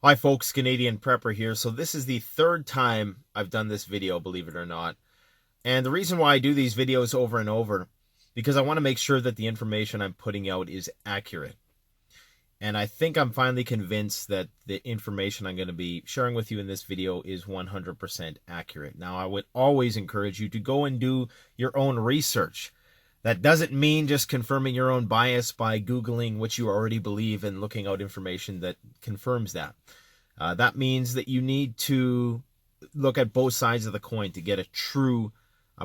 Hi folks, Canadian Prepper here. So this is the third time I've done this video, believe it or not. And the reason why I do these videos over and over, because I want to make sure that the information I'm putting out is accurate. And I think I'm finally convinced that the information I'm going to be sharing with you in this video is 100% accurate. Now, I would always encourage you to go and do your own research. That doesn't mean just confirming your own bias by Googling what you already believe and looking out information that confirms that. That means that you need to look at both sides of the coin to get a true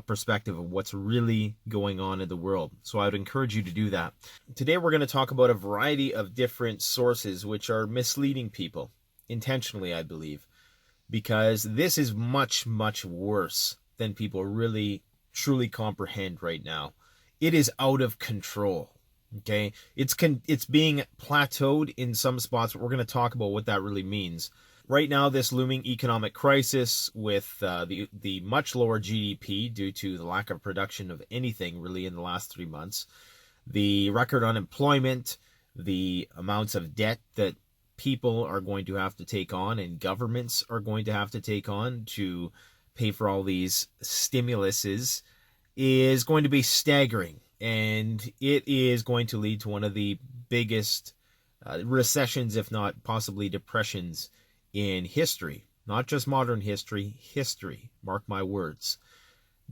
perspective of what's really going on in the world. So I would encourage you to do that. Today we're going to talk about a variety of different sources which are misleading people, intentionally I believe, because this is much, much worse than people really truly comprehend right now. It is out of control. Okay, it's being plateaued in some spots, but we're going to talk about what that really means. Right now, this looming economic crisis with the much lower GDP due to the lack of production of anything really in the last 3 months, the record unemployment, the amounts of debt that people are going to have to take on and governments are going to have to take on to pay for all these stimuluses is going to be staggering. And it is going to lead to one of the biggest recessions, if not possibly depressions, in history. Not just modern history, history. Mark my words.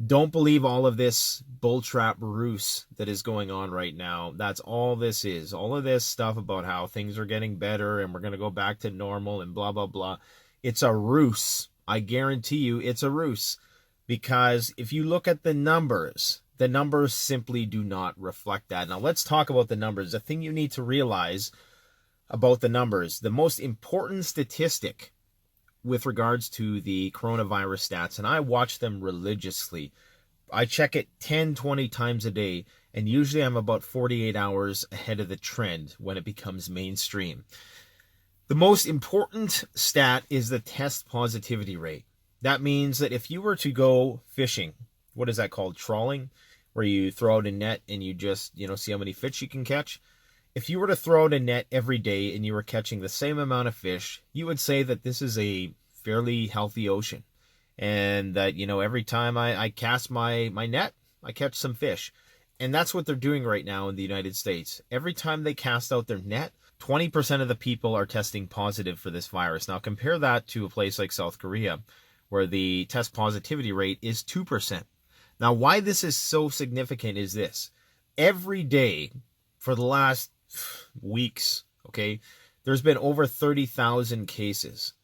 Don't believe all of this bull trap ruse that is going on right now. That's all this is. All of this stuff about how things are getting better and we're going to go back to normal and blah, blah, blah. It's a ruse. I guarantee you it's a ruse. Because if you look at the numbers simply do not reflect that. Now let's talk about the numbers. The thing you need to realize about the numbers, the most important statistic with regards to the coronavirus stats, and I watch them religiously. I check it 10, 20 times a day, and usually I'm about 48 hours ahead of the trend when it becomes mainstream. The most important stat is the test positivity rate. That means that if you were to go fishing, what is that called? Trawling, where you throw out a net and you just, see how many fish you can catch. If you were to throw out a net every day and you were catching the same amount of fish, you would say that this is a fairly healthy ocean. And that, every time I cast my net, I catch some fish. And that's what they're doing right now in the United States. Every time they cast out their net, 20% of the people are testing positive for this virus. Now compare that to a place like South Korea, where the test positivity rate is 2%. Now, why this is so significant is this. Every day for the last weeks, okay, there's been over 30,000 cases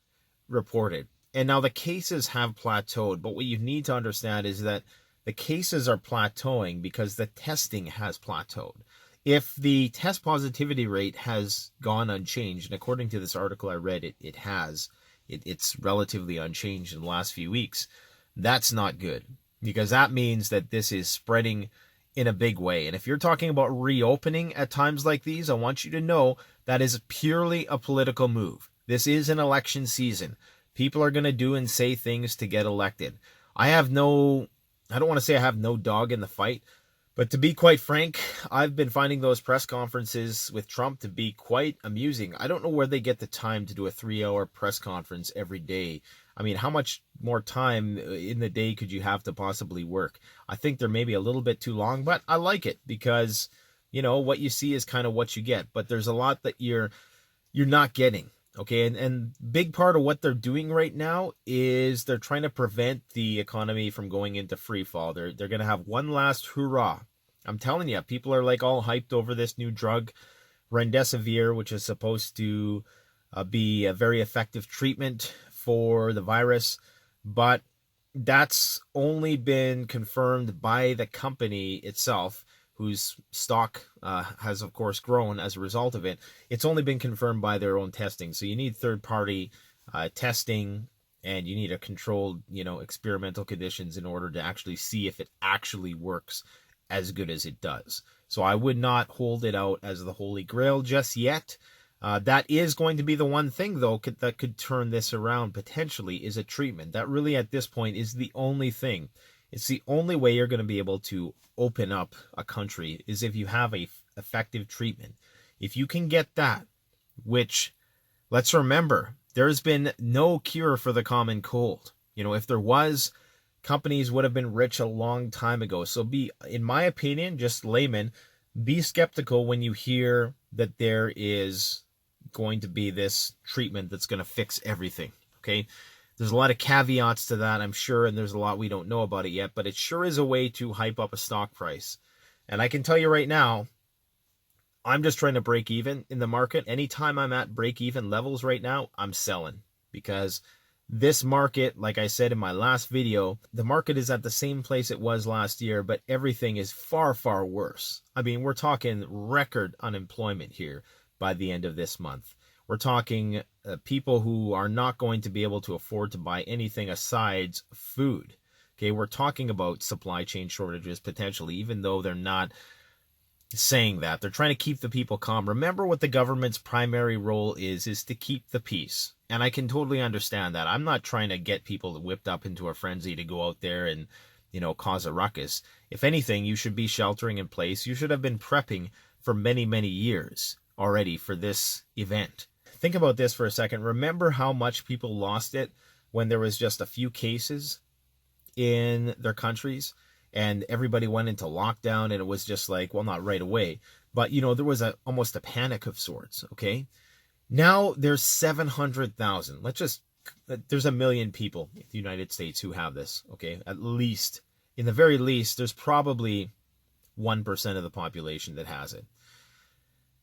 reported. And now the cases have plateaued, but what you need to understand is that the cases are plateauing because the testing has plateaued. If the test positivity rate has gone unchanged, and according to this article I read, it has, it's relatively unchanged in the last few weeks, that's not good, because that means that this is spreading in a big way. And if you're talking about reopening at times like these, I want you to know that is purely a political move. This is an election season. People are going to do and say things to get elected. I don't want to say I have no dog in the fight, but to be quite frank, I've been finding those press conferences with Trump to be quite amusing. I don't know where they get the time to do a 3-hour press conference every day. I mean, how much more time in the day could you have to possibly work? I think they're maybe a little bit too long, but I like it because, what you see is kind of what you get. But there's a lot that you're not getting. Okay, and big part of what they're doing right now is they're trying to prevent the economy from going into free fall. They're going to have one last hurrah. I'm telling you, people are like all hyped over this new drug, remdesivir, which is supposed to be a very effective treatment for the virus, but that's only been confirmed by the company itself, whose stock has, of course, grown as a result of it. It's only been confirmed by their own testing. So you need third-party testing, and you need a controlled, experimental conditions in order to actually see if it actually works as good as it does. So I would not hold it out as the Holy Grail just yet. That is going to be the one thing, though, that could turn this around potentially, is a treatment. That really, at this point, is the only thing. It's the only way you're going to be able to open up a country is if you have a effective treatment. If you can get that, which, let's remember, There's been no cure for the common cold. If there was, companies would have been rich a long time ago. So in my opinion, just layman, be skeptical when you hear that there is going to be this treatment that's going to fix everything. Okay. There's a lot of caveats to that, I'm sure, and there's a lot we don't know about it yet, but it sure is a way to hype up a stock price. And I can tell you right now, I'm just trying to break even in the market. Anytime I'm at break even levels right now, I'm selling, because this market, like I said in my last video, the market is at the same place it was last year, but everything is far, far worse. I mean, we're talking record unemployment here by the end of this month. We're talking people who are not going to be able to afford to buy anything aside food. Okay, we're talking about supply chain shortages potentially, even though they're not saying that. They're trying to keep the people calm. Remember what the government's primary role is to keep the peace. And I can totally understand that. I'm not trying to get people whipped up into a frenzy to go out there and, cause a ruckus. If anything, you should be sheltering in place. You should have been prepping for many, many years already for this event. Think about this for a second. Remember how much people lost it when there was just a few cases in their countries and everybody went into lockdown, and it was just like, well, not right away, but there was almost a panic of sorts. Okay. Now there's 700,000. There's 1 million people in the United States who have this. Okay. At least, in the very least, there's probably 1% of the population that has it.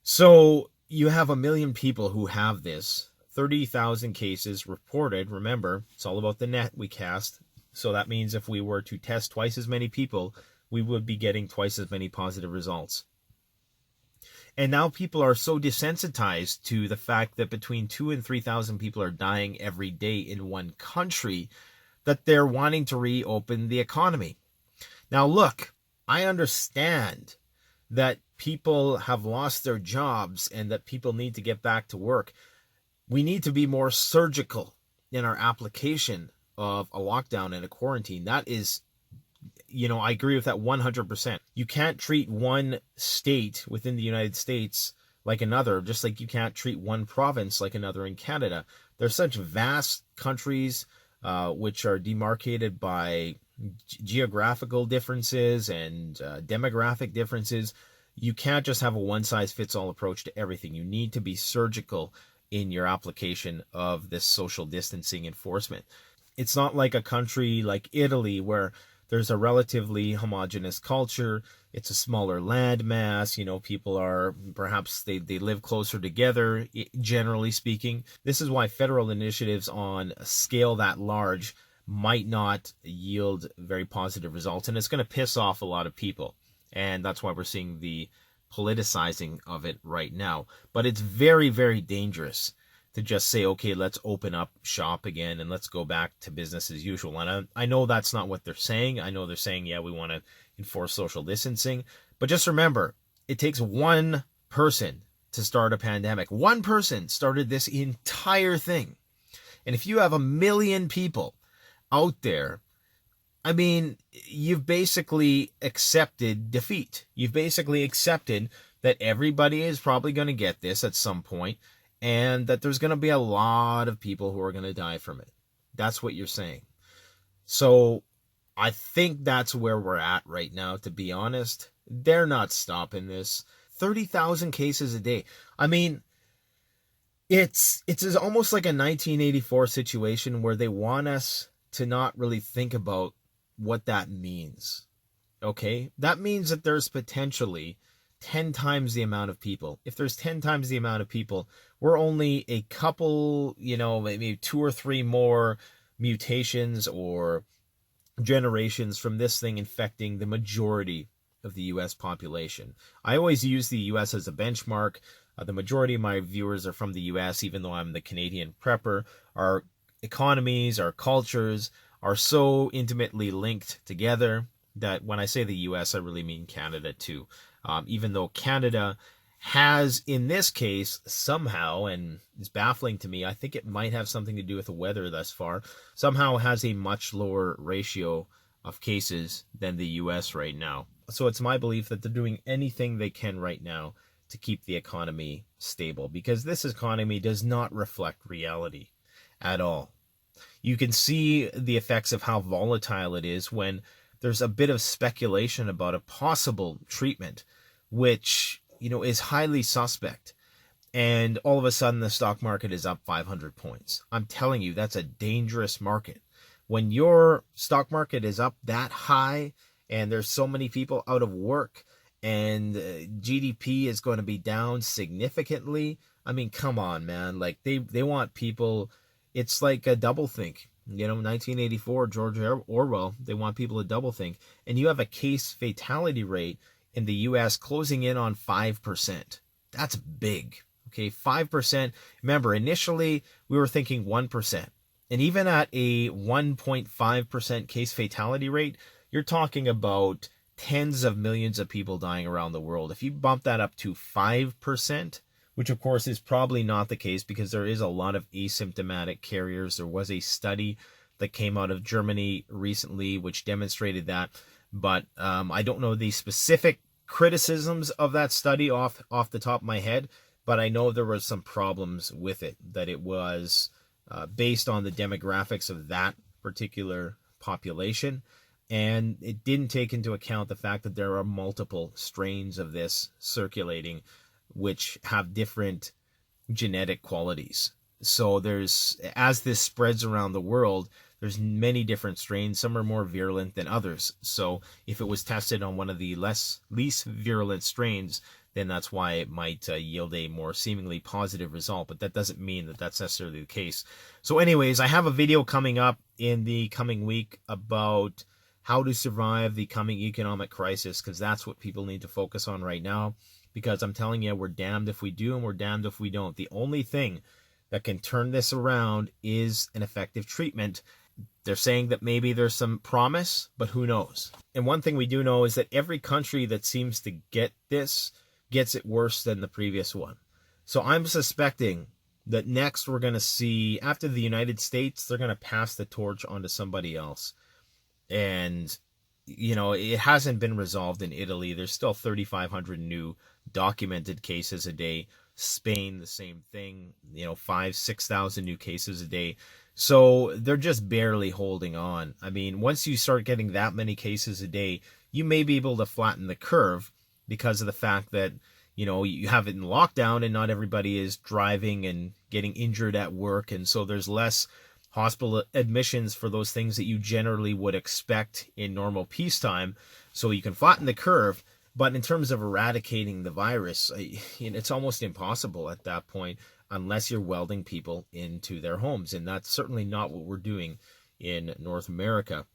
So you have 1 million people who have this, 30,000 cases reported. Remember, it's all about the net we cast. So that means if we were to test twice as many people, we would be getting twice as many positive results. And now people are so desensitized to the fact that between 2,000 and 3,000 people are dying every day in one country that they're wanting to reopen the economy. Now, look, I understand that people have lost their jobs and that people need to get back to work. We need to be more surgical in our application of a lockdown and a quarantine. That is, I agree with that 100%. You can't treat one state within the United States like another, just like you can't treat one province like another in Canada. They're such vast countries, which are demarcated by geographical differences and demographic differences. You can't just have a one-size-fits-all approach to everything. You need to be surgical in your application of this social distancing enforcement. It's not like a country like Italy where there's a relatively homogenous culture. It's a smaller land mass. People are perhaps they live closer together, generally speaking. This is why federal initiatives on a scale that large might not yield very positive results. And it's going to piss off a lot of people. And that's why we're seeing the politicizing of it right now. But it's very, very dangerous to just say, okay, let's open up shop again and let's go back to business as usual. And I know that's not what they're saying. I know they're saying, yeah, we want to enforce social distancing. But just remember, it takes one person to start a pandemic. One person started this entire thing. And if you have 1 million people out there, I mean, you've basically accepted defeat. You've basically accepted that everybody is probably going to get this at some point, and that there's going to be a lot of people who are going to die from it. That's what you're saying. So I think that's where we're at right now, to be honest. They're not stopping this. 30,000 cases a day. I mean, it's almost like a 1984 situation where they want us to not really think about what that means. Okay? That means that there's potentially 10 times the amount of people. If there's 10 times the amount of people, we're only a couple, maybe 2 or 3 more mutations or generations from this thing infecting the majority of the U.S. population. I always use the U.S. as a benchmark. The majority of my viewers are from the U.S., even though I'm the Canadian prepper. Our economies, our cultures are so intimately linked together that when I say the U.S., I really mean Canada too. Even though Canada has, in this case, somehow, and it's baffling to me, I think it might have something to do with the weather thus far, somehow has a much lower ratio of cases than the U.S. right now. So it's my belief that they're doing anything they can right now to keep the economy stable, because this economy does not reflect reality. at all. You can see the effects of how volatile it is when there's a bit of speculation about a possible treatment, which, is highly suspect. And all of a sudden the stock market is up 500 points. I'm telling you, that's a dangerous market. When your stock market is up that high and there's so many people out of work and GDP is going to be down significantly, I mean, come on, man. Like they want people, it's like a doublethink. 1984, George Orwell, they want people to doublethink. And you have a case fatality rate in the US closing in on 5%. That's big. Okay, 5%. Remember, initially we were thinking 1%. And even at a 1.5% case fatality rate, you're talking about tens of millions of people dying around the world. If you bump that up to 5%, which of course is probably not the case because there is a lot of asymptomatic carriers. There was a study that came out of Germany recently which demonstrated that. But I don't know the specific criticisms of that study off the top of my head. But I know there was some problems with it, that it was based on the demographics of that particular population. And it didn't take into account the fact that there are multiple strains of this circulating, which have different genetic qualities. So as this spreads around the world, there's many different strains. Some are more virulent than others. So if it was tested on one of the least virulent strains, then that's why it might yield a more seemingly positive result. But that doesn't mean that that's necessarily the case. So anyways, I have a video coming up in the coming week about how to survive the coming economic crisis, because that's what people need to focus on right now. Because I'm telling you, we're damned if we do and we're damned if we don't. The only thing that can turn this around is an effective treatment. They're saying that maybe there's some promise, but who knows? And one thing we do know is that every country that seems to get this gets it worse than the previous one. So I'm suspecting that next we're going to see, after the United States, they're going to pass the torch on to somebody else. And, it hasn't been resolved in Italy. There's still 3,500 new documented cases a day. Spain, the same thing, 5,000, 6,000 new cases a day. So they're just barely holding on. I mean, once you start getting that many cases a day, you may be able to flatten the curve because of the fact that, you have it in lockdown and not everybody is driving and getting injured at work. And so there's less hospital admissions for those things that you generally would expect in normal peacetime. So you can flatten the curve. But in terms of eradicating the virus, it's almost impossible at that point unless you're welding people into their homes. And that's certainly not what we're doing in North America.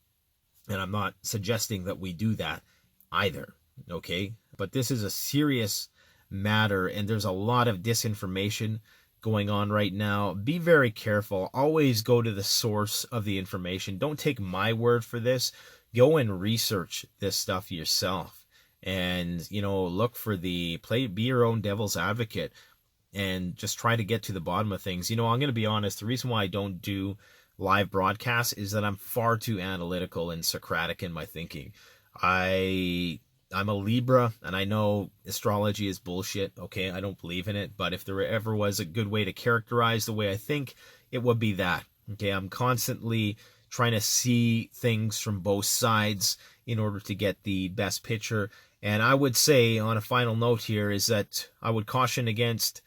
And I'm not suggesting that we do that either, okay? But this is a serious matter, and there's a lot of disinformation going on right now. Be very careful. Always go to the source of the information. Don't take my word for this. Go and research this stuff yourself. And, look for be your own devil's advocate and just try to get to the bottom of things. I'm going to be honest. The reason why I don't do live broadcasts is that I'm far too analytical and Socratic in my thinking. I'm a Libra, and I know astrology is bullshit, okay? I don't believe in it, but if there ever was a good way to characterize the way I think, it would be that, okay? I'm constantly trying to see things from both sides in order to get the best picture. And I would say, on a final note here, is that I would caution against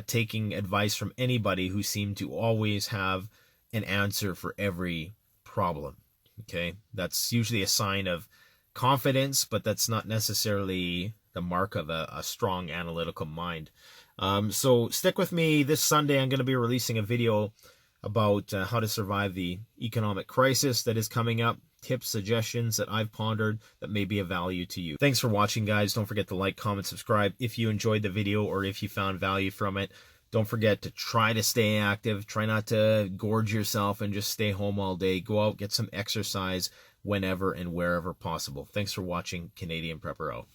taking advice from anybody who seemed to always have an answer for every problem, okay? That's usually a sign of confidence, but that's not necessarily the mark of a strong analytical mind. So stick with me. This Sunday I'm going to be releasing a video about how to survive the economic crisis that is coming up. Tips, suggestions that I've pondered that may be of value to you. Thanks for watching, guys. Don't forget to like, comment, subscribe if you enjoyed the video or if you found value from it. Don't forget to try to stay active. Try not to gorge yourself and just stay home all day. Go out, get some exercise whenever and wherever possible. Thanks for watching. Canadian Prepper out.